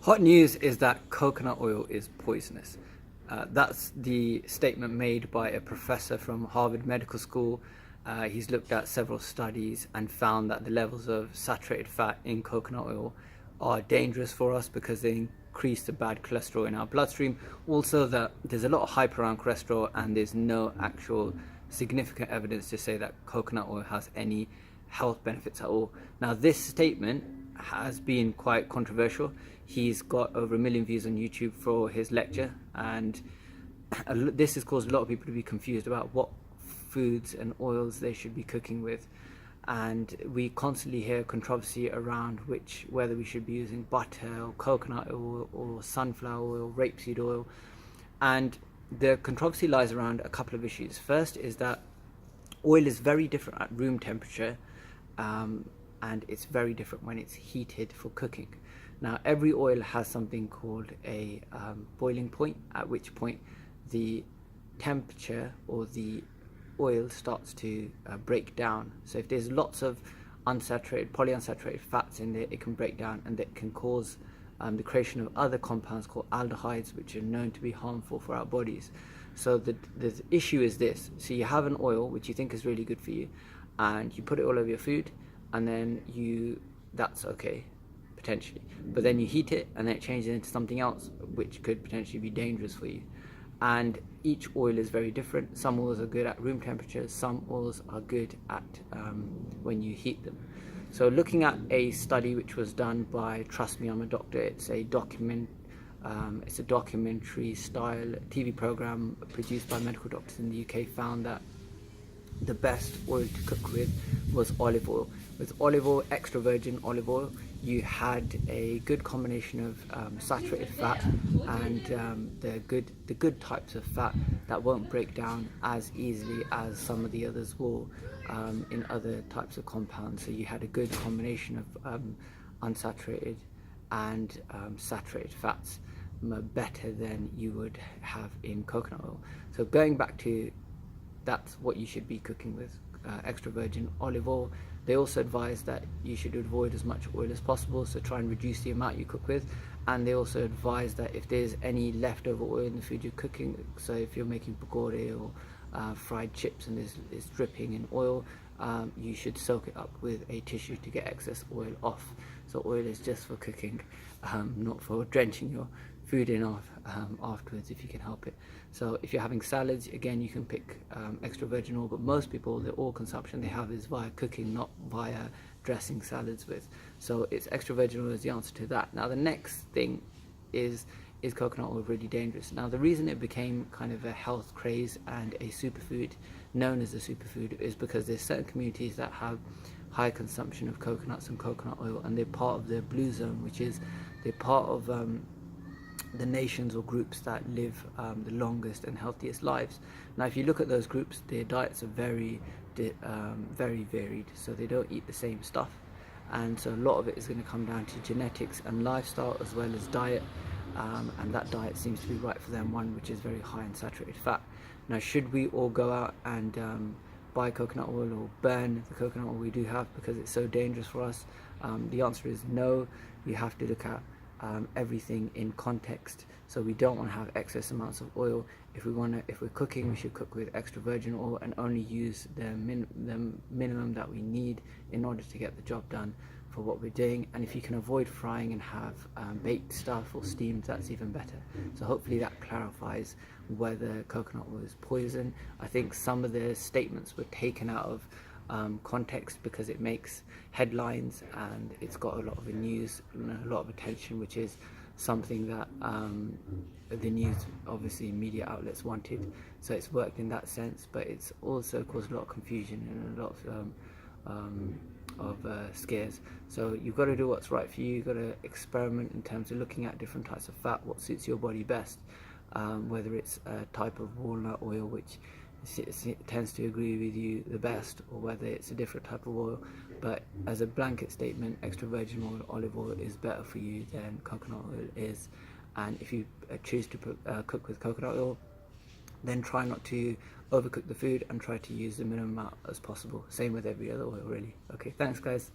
Hot news is that coconut oil is poisonous. That's the statement made by a professor from Harvard Medical School. He's looked at several studies and found that the levels of saturated fat in coconut oil are dangerous for us because they increase the bad cholesterol in our bloodstream. Also, that there's a lot of hype around cholesterol, and there's no actual significant evidence to say that coconut oil has any health benefits at all. Now, this statement has been quite controversial. He's got over 1 million views on YouTube for his lecture, and this has caused a lot of people to be confused about what foods and oils they should be cooking with. And we constantly hear controversy around whether we should be using butter or coconut oil or sunflower oil, rapeseed oil. And the controversy lies around a couple of issues. First is that oil is very different at room temperature, and it's very different when it's heated for cooking. Now, every oil has something called a boiling point, at which point the temperature or the oil starts to break down. So if there's lots of polyunsaturated fats in there, it can break down, and that can cause the creation of other compounds called aldehydes, which are known to be harmful for our bodies. So the issue is this: so you have an oil which you think is really good for you, and you put it all over your food, and then that's okay potentially, but then you heat it and then it changes into something else which could potentially be dangerous for you. And each oil is very different. Some oils are good at room temperature, some oils are good at when you heat them. So looking at a study which was done by, trust me, I'm a doctor, it's a documentary style TV program produced by medical doctors in the UK, found that the best oil to cook with was olive oil. With olive oil, extra virgin olive oil, you had a good combination of saturated fat and the good types of fat that won't break down as easily as some of the others will in other types of compounds. So you had a good combination of unsaturated and saturated fats, better than you would have in coconut oil. So going back to, that's what you should be cooking with, extra virgin olive oil. They also advise that you should avoid as much oil as possible, so try and reduce the amount you cook with. And they also advise that if there's any leftover oil in the food you're cooking, so if you're making pakora or fried chips and it's dripping in oil, you should soak it up with a tissue to get excess oil off. So oil is just for cooking, not for drenching your food in afterwards if you can help it. So if you're having salads, again, you can pick extra virgin oil, but most people, the oil consumption they have is via cooking, not via dressing salads with. So it's extra virgin oil is the answer to that. Now the next thing is coconut oil really dangerous? Now the reason it became kind of a health craze and a superfood, known as a superfood, is because there's certain communities that have high consumption of coconuts and coconut oil, and they're part of the blue zone, which is they're part of the nations or groups that live the longest and healthiest lives. Now if you look at those groups, their diets are very varied, so they don't eat the same stuff, and so a lot of it is going to come down to genetics and lifestyle as well as diet, and that diet seems to be right for them, one which is very high in saturated fat. Now, should we all go out and buy coconut oil or burn the coconut oil we do have because it's so dangerous for us? The answer is no. You have to look at everything in context. So we don't want to have excess amounts of oil. If we're cooking, we should cook with extra virgin oil and only use the minimum that we need in order to get the job done for what we're doing. And if you can avoid frying and have baked stuff or steamed, that's even better. So hopefully that clarifies whether coconut oil is poison. I think some of the statements were taken out of context because it makes headlines and it's got a lot of news and a lot of attention, which is something that the news, obviously media outlets, wanted. So it's worked in that sense, but it's also caused a lot of confusion and a lot of scares. So you've got to do what's right for you. You've got to experiment in terms of looking at different types of fat, what suits your body best, whether it's a type of walnut oil which tends to agree with you the best, or whether it's a different type of oil. But as a blanket statement, extra virgin oil, olive oil is better for you than coconut oil is. And if you choose to cook with coconut oil, then try not to overcook the food and try to use the minimum amount as possible. Same with every other oil, really. Okay, thanks guys.